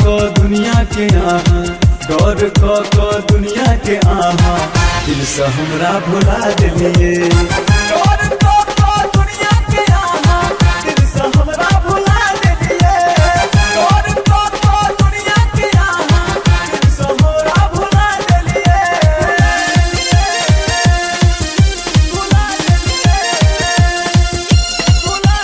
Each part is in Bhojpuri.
दुनिया के आहा, डर दुनिया के आहा, दिल से हमरा भुला दिलिए। डर दुनिया के आहा, दिल से हमरा भुला दिलिए। डर दुनिया के आहा, दिल से हमरा भुला दिलिए। भुला दिलिए, भुला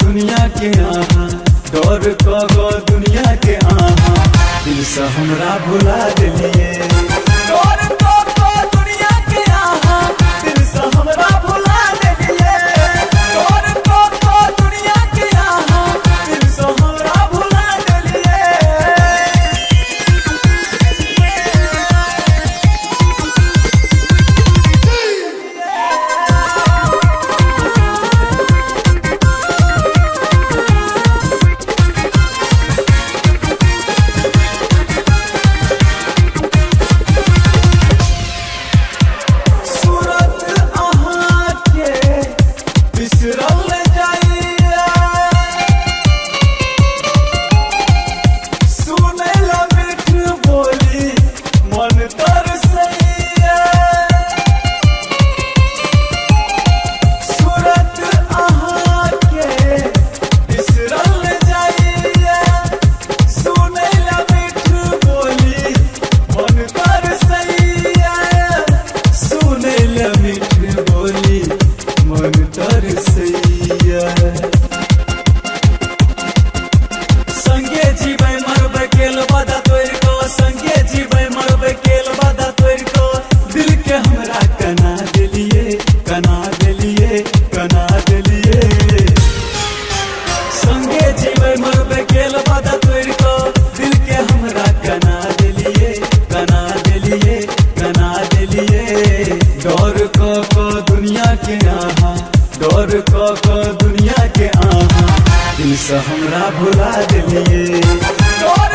दुनिया के आहा, डर दुनिया के आहा, दिल से हमरा भुला दिलिए। डर दुनिया के आहा, दिल से हमरा भुला दिलिए। डर दुनिया के आहा, दिल से हमरा भुला दिलिए। डर दुनिया के आहा, दिल से हमरा भुला दिलिए। डर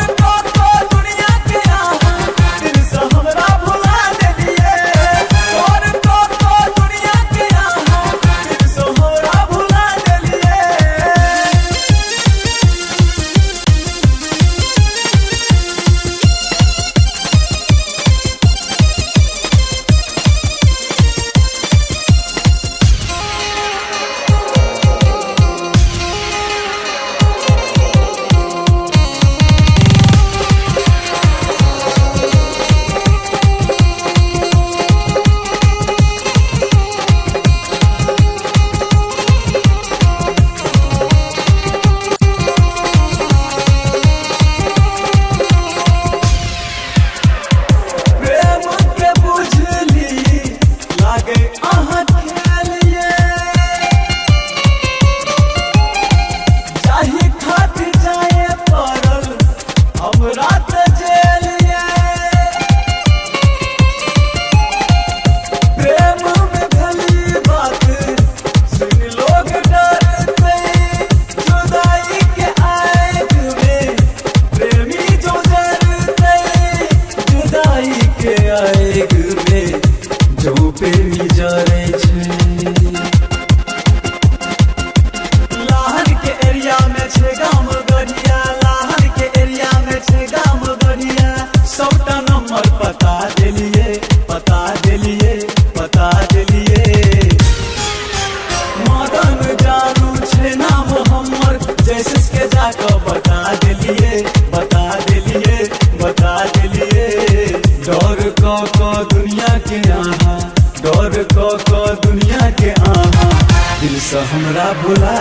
दुनिया के आहा, दिल से हमरा भुला दिलिए। डर दुनिया के आहा, दिल से हमरा भुला दिलिए। से हमरा भुला